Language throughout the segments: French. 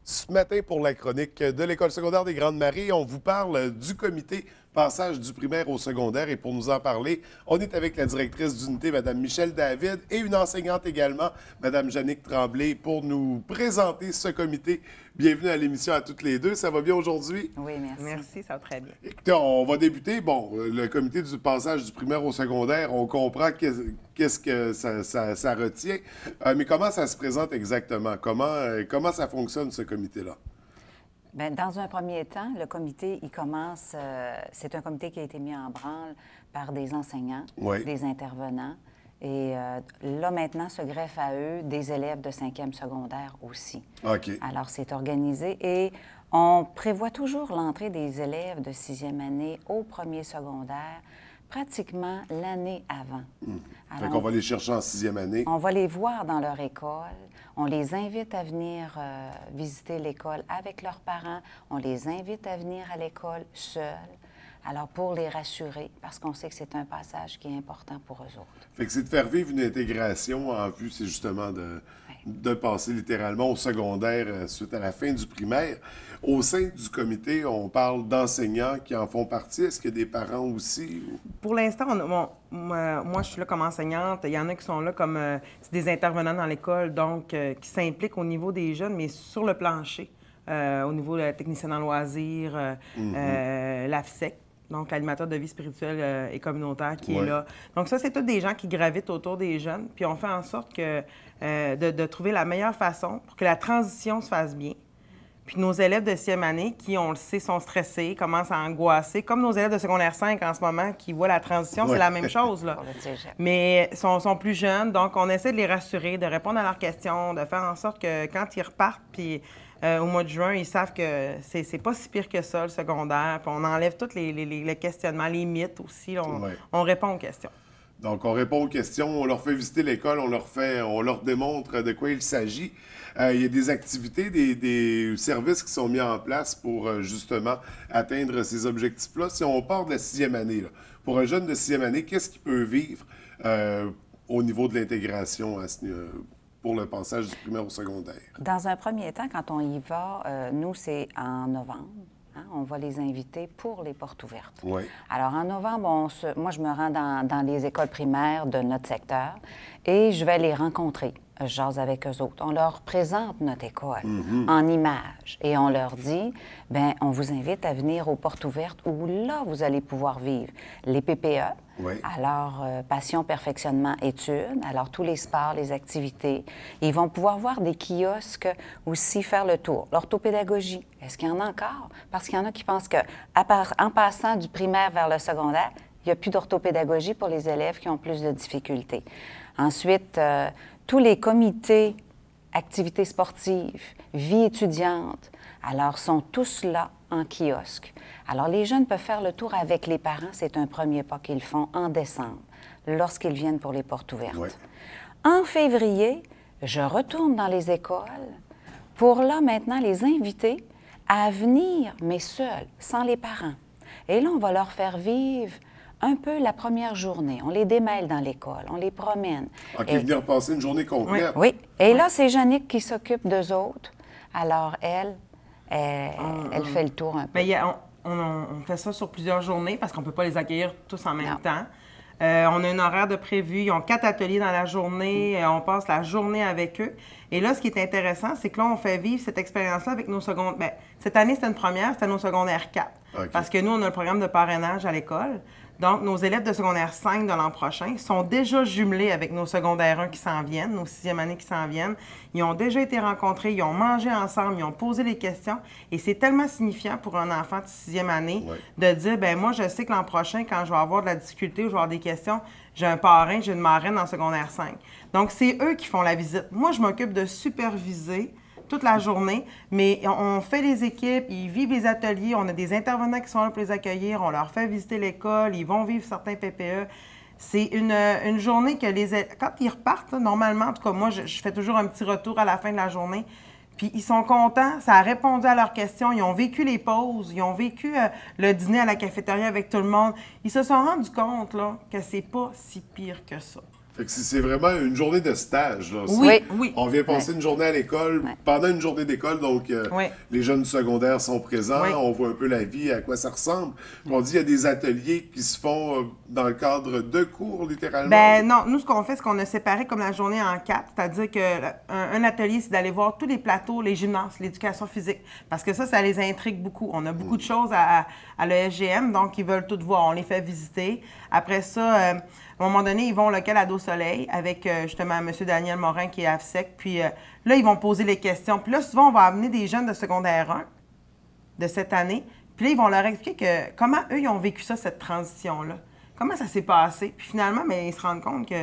Ce matin, pour la chronique de l'École secondaire des Grandes Maries, on vous parle du comité passage du primaire au secondaire. Et pour nous en parler, on est avec la directrice d'unité, Mme Michèle David, et une enseignante également, Mme Jannick Tremblay, pour nous présenter ce comité. Bienvenue à l'émission à toutes les deux. Ça va bien aujourd'hui? Oui, merci. Merci, ça va très bien. Écoutez, on va débuter. Bon, le comité du passage du primaire au secondaire, on comprend qu'est-ce que ça retient. Mais comment ça se présente exactement? Comment ça fonctionne, ce comité-là? Bien, dans un premier temps, le comité, il commence, c'est un comité qui a été mis en branle par des enseignants, Oui. des intervenants. Et là, maintenant, se greffent à eux des élèves de 5e secondaire aussi. OK. Alors, c'est organisé et on prévoit toujours l'entrée des élèves de 6e année au premier secondaire pratiquement l'année avant. Fait qu'on va les chercher en 6e année. On va les voir dans leur école. On les invite à venir visiter l'école avec leurs parents. On les invite à venir à l'école seuls. Alors, pour les rassurer, parce qu'on sait que c'est un passage qui est important pour eux autres. Fait que c'est de faire vivre une intégration en vue, c'est justement de passer littéralement au secondaire suite à la fin du primaire. Au sein du comité, on parle d'enseignants qui en font partie. Est-ce qu'il y a des parents aussi? Pour l'instant, moi, je suis là comme enseignante. Il y en a qui sont là comme c'est des intervenants dans l'école, donc qui s'impliquent au niveau des jeunes, mais sur le plancher, au niveau de la technicienne en loisirs, l'AFSEC. Donc, l'animateur de vie spirituelle et communautaire qui est là. Donc, ça, c'est tous des gens qui gravitent autour des jeunes. Puis, on fait en sorte que, de trouver la meilleure façon pour que la transition se fasse bien. Puis, nos élèves de 6e année, qui, on le sait, sont stressés, commencent à angoisser, comme nos élèves de secondaire 5 en ce moment, qui voient la transition, c'est la même chose, là. Pour le cégep. Mais ils sont plus jeunes, donc on essaie de les rassurer, de répondre à leurs questions, de faire en sorte que quand ils repartent, puis au mois de juin, ils savent que c'est pas si pire que ça, le secondaire. Puis on enlève tous les questionnements, les mythes aussi. Là, on répond aux questions. Donc, on répond aux questions, on leur fait visiter l'école, on leur démontre de quoi il s'agit. Il y a des activités, des services qui sont mis en place pour justement atteindre ces objectifs-là. Si on part de la 6e année, là, pour un jeune de 6e année, qu'est-ce qu'il peut vivre au niveau de l'intégration pour le passage du primaire au secondaire? Dans un premier temps, quand on y va, nous, c'est en novembre. Hein, on va les inviter pour les portes ouvertes. Oui. Alors, en novembre, moi, je me rends dans les écoles primaires de notre secteur et je vais les rencontrer. Je jase avec eux autres. On leur présente notre école en images et on leur dit, bien, on vous invite à venir aux portes ouvertes où là, vous allez pouvoir vivre les PPE, alors passion, perfectionnement, études, alors tous les sports, les activités. Ils vont pouvoir voir des kiosques aussi, faire le tour. L'orthopédagogie, est-ce qu'il y en a encore? Parce qu'il y en a qui pensent qu'en passant du primaire vers le secondaire, il n'y a plus d'orthopédagogie pour les élèves qui ont plus de difficultés. Ensuite, tous les comités, activités sportives, vie étudiante, alors sont tous là en kiosque. Alors, les jeunes peuvent faire le tour avec les parents. C'est un premier pas qu'ils font en décembre, lorsqu'ils viennent pour les portes ouvertes. Oui. En février, je retourne dans les écoles pour là, maintenant, les inviter à venir, mais seuls, sans les parents. Et là, on va leur faire vivre un peu la première journée. On les démêle dans l'école, on les promène. OK, venir passer une journée complète. Oui. Et là, c'est Jannick qui s'occupe d'eux autres. Alors, elle fait le tour un peu. Bien, on fait ça sur plusieurs journées parce qu'on ne peut pas les accueillir tous en même temps. On a un horaire de prévu. Ils ont 4 ateliers dans la journée. On passe la journée avec eux. Et là, ce qui est intéressant, c'est que là, on fait vivre cette expérience-là avec nos secondaires. Bien, cette année, c'était une première, c'était nos secondaires 4. Okay. Parce que nous, on a le programme de parrainage à l'école. Donc, nos élèves de secondaire 5 de l'an prochain sont déjà jumelés avec nos secondaires 1 qui s'en viennent, nos 6e années qui s'en viennent. Ils ont déjà été rencontrés, ils ont mangé ensemble, ils ont posé des questions. Et c'est tellement signifiant pour un enfant de 6e année de dire, bien, moi, je sais que l'an prochain, quand je vais avoir de la difficulté ou je vais avoir des questions, j'ai un parrain, j'ai une marraine en secondaire 5. Donc, c'est eux qui font la visite. Moi, je m'occupe de superviser toute la journée, mais on fait les équipes, ils vivent les ateliers, on a des intervenants qui sont là pour les accueillir, on leur fait visiter l'école, ils vont vivre certains PPE. C'est une journée que quand ils repartent, là, normalement, en tout cas, moi, je fais toujours un petit retour à la fin de la journée, puis ils sont contents, ça a répondu à leurs questions, ils ont vécu les pauses, ils ont vécu le dîner à la cafétéria avec tout le monde. Ils se sont rendus compte là, que c'est pas si pire que ça. Fait que c'est vraiment une journée de stage, là. Oui, oui. On vient passer une journée à l'école, pendant une journée d'école, donc les jeunes du secondaire sont présents, on voit un peu la vie, à quoi ça ressemble. Puis on dit qu'il y a des ateliers qui se font dans le cadre de cours, littéralement. Ben non, nous, ce qu'on fait, c'est qu'on a séparé comme la journée en 4, c'est-à-dire qu'un atelier, c'est d'aller voir tous les plateaux, les gymnases, l'éducation physique, parce que ça les intrigue beaucoup. On a beaucoup de choses à l'ESGM, donc ils veulent tout voir. On les fait visiter. Après ça, à un moment donné, ils vont au local Ado Soleil avec justement M. Daniel Morin qui est AFSEC. Puis là, ils vont poser les questions. Puis là, souvent, on va amener des jeunes de secondaire 1 de cette année. Puis là, ils vont leur expliquer comment eux, ils ont vécu ça, cette transition-là. Comment ça s'est passé. Puis finalement, ils se rendent compte que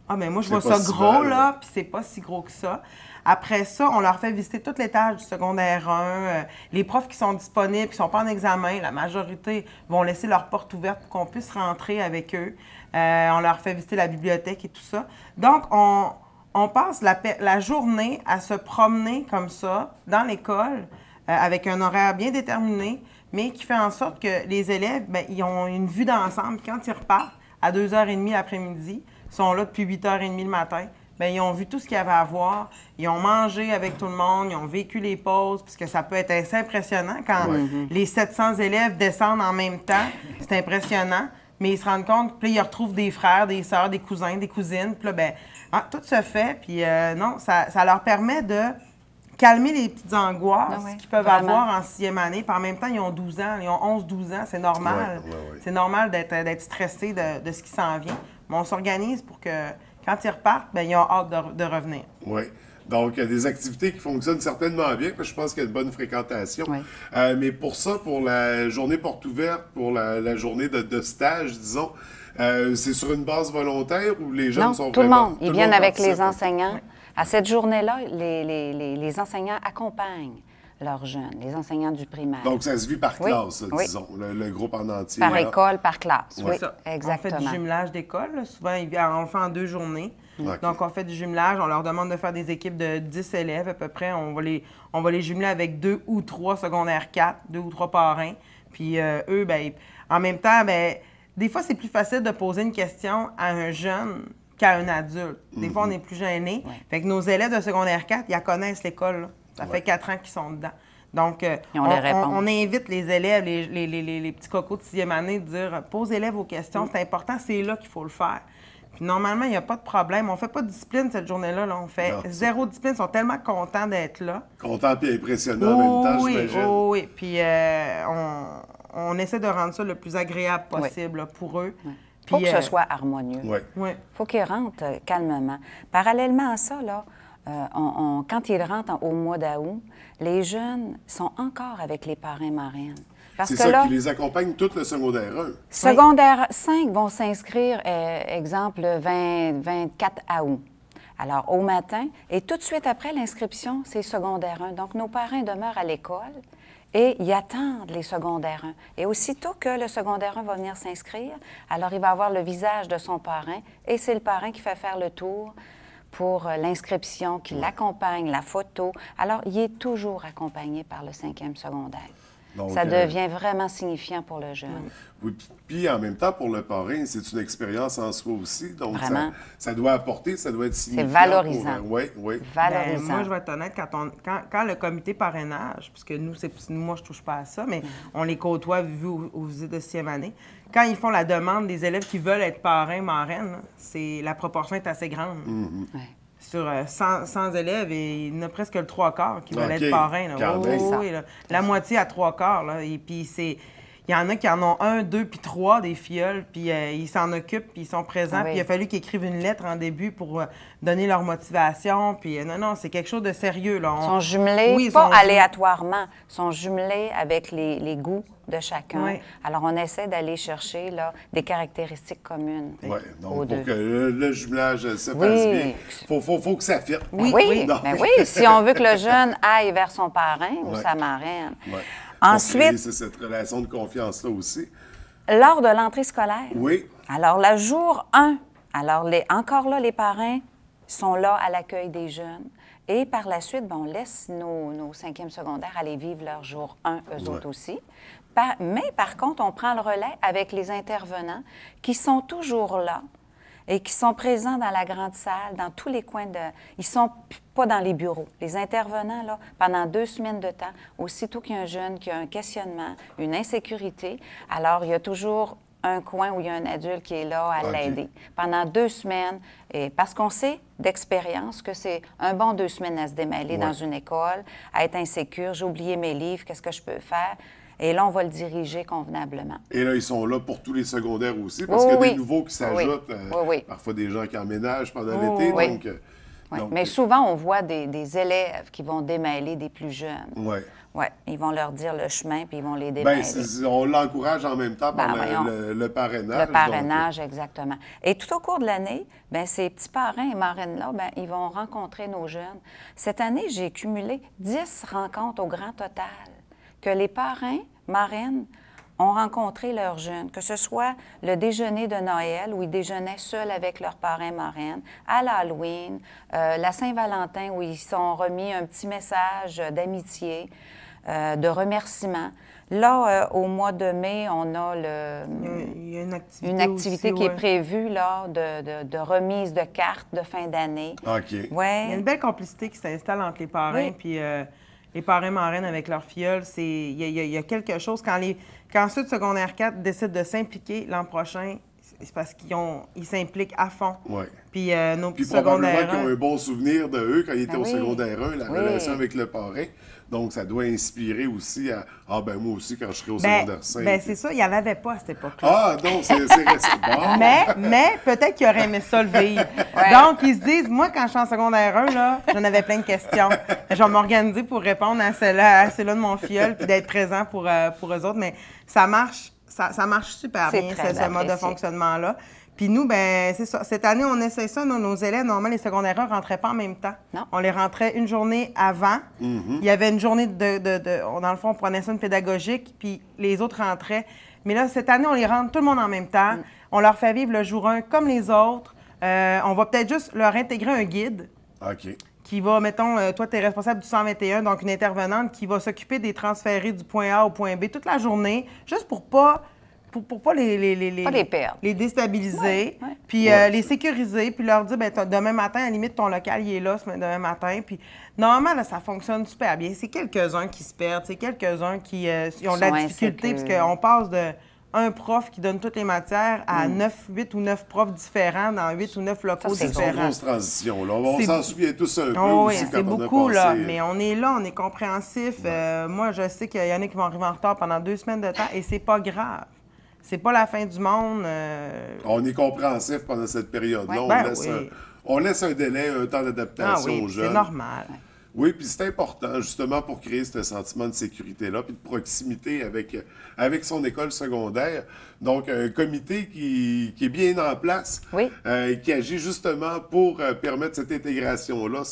moi, je vois ça gros, là, puis c'est pas si gros que ça. Après ça, on leur fait visiter tout l'étage du secondaire 1. Les profs qui sont disponibles, qui sont pas en examen, la majorité vont laisser leur porte ouverte pour qu'on puisse rentrer avec eux. On leur fait visiter la bibliothèque et tout ça. Donc, on passe la journée à se promener comme ça dans l'école avec un horaire bien déterminé, mais qui fait en sorte que les élèves, ils ont une vue d'ensemble. Quand ils repartent à 2h30 l'après-midi, ils sont là depuis 8h30 le matin, ils ont vu tout ce qu'il y avait à voir. Ils ont mangé avec tout le monde, ils ont vécu les pauses, puisque ça peut être assez impressionnant quand les 700 élèves descendent en même temps. C'est impressionnant, mais ils se rendent compte, puis ils retrouvent des frères, des sœurs, des cousins, des cousines. Puis là, tout se fait, puis non, ça leur permet de calmer les petites angoisses qu'ils peuvent avoir en 6e année. Puis en même temps, ils ont 12 ans, ils ont 11-12 ans, c'est normal. C'est normal d'être stressé de ce qui s'en vient. Mais on s'organise pour que, quand ils repartent, ils ont hâte de revenir. Oui. Donc, il y a des activités qui fonctionnent certainement bien, parce que je pense qu'il y a une bonne fréquentation. Mais pour ça, pour la journée porte ouverte, pour la journée de stage, disons, c'est sur une base volontaire où les jeunes sont tout vraiment... le monde. Ils viennent avec les enseignants. À cette journée-là, les enseignants accompagnent leurs jeunes, les enseignants du primaire. Donc, ça se vit par classe, disons, le groupe en entier. Par école, par classe, oui, exactement. On fait du jumelage d'école. Souvent, on le fait en 2 journées. Donc, on fait du jumelage. On leur demande de faire des équipes de 10 élèves à peu près. On va les jumeler avec 2 ou 3 secondaires 4, 2 ou 3 parrains. Puis eux, en même temps, des fois, c'est plus facile de poser une question à un jeune qu'à un adulte. Des fois, on est plus gênés. Fait que nos élèves de secondaire 4, ils connaissent l'école, là. Ça fait 4 ans qu'ils sont dedans. Donc, on invite les élèves, les petits cocos de 6e année, de dire « Posez-les vos questions, c'est important, c'est là qu'il faut le faire. » Puis normalement, il n'y a pas de problème. On ne fait pas de discipline cette journée-là. Là. On fait zéro discipline. Ils sont tellement contents d'être là. Contents et impressionnants en même temps, j'imagine. Oui. Puis on essaie de rendre ça le plus agréable possible là, pour eux. Il faut que ce soit harmonieux. Il faut qu'ils rentrent calmement. Parallèlement à ça, là, quand ils rentrent au mois d'août, les jeunes sont encore avec les parrains-marraines. C'est ça qui les accompagne tout le secondaire 1. Secondaire 5 vont s'inscrire, exemple, le 24 août. Alors, au matin, et tout de suite après l'inscription, c'est secondaire 1. Donc, nos parrains demeurent à l'école et ils attendent les secondaires 1. Et aussitôt que le secondaire 1 va venir s'inscrire, alors il va avoir le visage de son parrain et c'est le parrain qui fait faire le tour pour l'inscription, qui l'accompagne, la photo. Alors, il est toujours accompagné par le 5e secondaire. Donc, ça devient vraiment signifiant pour le jeune. Oui, puis en même temps, pour le parrain, c'est une expérience en soi aussi. Donc, ça doit apporter, ça doit être signifiant. C'est valorisant. Oui. Valorisant. Moi, je vais être honnête, quand le comité parrainage, puisque moi, je touche pas à ça, mais on les côtoie vu aux visites de 6e année, quand ils font la demande des élèves qui veulent être parrains, marraines, la proportion est assez grande. Sur 100 élèves, et il y en a presque le 3/4 qui veulent être parrains. Là. La moitié à 3/4. Là. Et puis, il y en a qui en ont 1, 2, puis 3 des filleuls, puis ils s'en occupent, puis ils sont présents. Puis il a fallu qu'ils écrivent une lettre en début pour donner leur motivation. Puis non, c'est quelque chose de sérieux. Là. Ils sont jumelés, pas aléatoirement, ils sont jumelés avec les goûts de chacun. Alors, on essaie d'aller chercher là, des caractéristiques communes. Oui, donc pour que le jumelage se passe bien, il faut que ça fitte. Oui, si on veut que le jeune aille vers son parrain ou sa marraine. Ensuite, c'est cette relation de confiance-là aussi. Lors de l'entrée scolaire. Oui. Alors, le jour 1, alors encore là, les parrains sont là à l'accueil des jeunes. Et par la suite, on laisse nos 5e secondaires aller vivre leur jour 1, eux autres aussi. Mais par contre, on prend le relais avec les intervenants qui sont toujours là et qui sont présents dans la grande salle, dans tous les coins de... Ils sont pas dans les bureaux. Les intervenants, là, pendant 2 semaines de temps, aussitôt qu'il y a un jeune qui a un questionnement, une insécurité, alors il y a toujours un coin où il y a un adulte qui est là à l'aider. Pendant 2 semaines, et parce qu'on sait d'expérience que c'est un bon 2 semaines à se démêler dans une école, à être insécure, j'ai oublié mes livres, qu'est-ce que je peux faire? Et là, on va le diriger convenablement. Et là, ils sont là pour tous les secondaires aussi, parce qu'il y a des nouveaux qui s'ajoutent, parfois des gens qui emménagent pendant l'été. Donc, mais souvent, on voit des élèves qui vont démêler des plus jeunes. Oui. Oui, ils vont leur dire le chemin, puis ils vont les démêler. Bien, on l'encourage en même temps par le parrainage. Le parrainage, exactement. Et tout au cours de l'année, bien, ces petits parrains et marraines-là, bien, ils vont rencontrer nos jeunes. Cette année, j'ai cumulé 10 rencontres au grand total que les parrains, marraines, ont rencontré leurs jeunes, que ce soit le déjeuner de Noël, où ils déjeunaient seuls avec leurs parrains, marraines, à l'Halloween, la Saint-Valentin, où ils sont remis un petit message d'amitié, de remerciement. Là, au mois de mai, on a il y a une activité aussi, qui est prévue là, de remise de cartes de fin d'année. OK. Ouais. Il y a une belle complicité qui s'installe entre les parrains puis les parrains marraines avec leurs filleuls. Il y a quelque chose. Quand ceux de secondaire 4 décident de s'impliquer l'an prochain, c'est parce qu'ils s'impliquent à fond. Oui. Puis nos petits probablement secondaires qu'ils ont un bon souvenir de eux quand ils étaient au secondaire 1, la relation Oui. avec le parrain. Donc, ça doit inspirer aussi à « Ah, ben moi aussi, quand je serai au secondaire 5. » Ben c'est ça, il n'y en avait pas à cette époque-là. Ah, donc, c'est resté bon. Mais peut-être qu'ils auraient aimé ça le vivre. Donc, ils se disent, moi, quand je suis en secondaire 1, là, j'en avais plein de questions. Je vais m'organiser pour répondre à celle-là de mon filleul, puis d'être présent pour eux autres. Mais ça marche, ça marche super bien, ce mode de fonctionnement-là. Puis nous, ben c'est ça. Cette année, on essaie ça. Nos élèves, normalement, les secondaires 1 ne rentraient pas en même temps. Non. On les rentrait une journée avant. Il y avait une journée dans le fond, on prenait ça une pédagogique, puis les autres rentraient. Mais là, cette année, on les rentre tout le monde en même temps. On leur fait vivre le jour 1 comme les autres. On va peut-être juste leur intégrer un guide. OK. Qui va, mettons, toi, tu es responsable du 121, donc une intervenante qui va s'occuper des transférés du point A au point B toute la journée, juste pour pas les perdre. les déstabiliser, Ouais. puis les sécuriser, puis leur dire, bien, demain matin, à la limite, ton local, il est là demain matin. Puis normalement, là, ça fonctionne super bien. C'est quelques-uns qui se perdent, c'est quelques-uns qui ont de la difficulté, parce qu'on passe de un prof qui donne toutes les matières à 8 ou 9 profs différents dans 8 ou 9 locaux différents. C'est une grosse transition, là. On s'en souvient tous un peu oui, aussi c'est quand on beaucoup, a là. passé... Mais on est là, on est compréhensif. Moi, je sais qu'il y en a qui vont arriver en retard pendant 2 semaines de temps, et c'est pas grave. C'est pas la fin du monde. On est compréhensif pendant cette période-là. On laisse un délai, un temps d'adaptation aux jeunes. C'est normal. Oui, puis c'est important, justement, pour créer ce sentiment de sécurité-là, puis de proximité avec son école secondaire. Donc, un comité qui est bien en place, qui agit justement pour permettre cette intégration-là,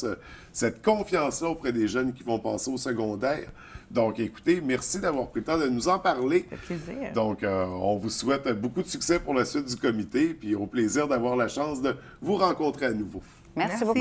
cette confiance-là auprès des jeunes qui vont passer au secondaire. Donc, écoutez, merci d'avoir pris le temps de nous en parler. Ça fait plaisir. Donc, on vous souhaite beaucoup de succès pour la suite du comité, puis au plaisir d'avoir la chance de vous rencontrer à nouveau. Merci beaucoup.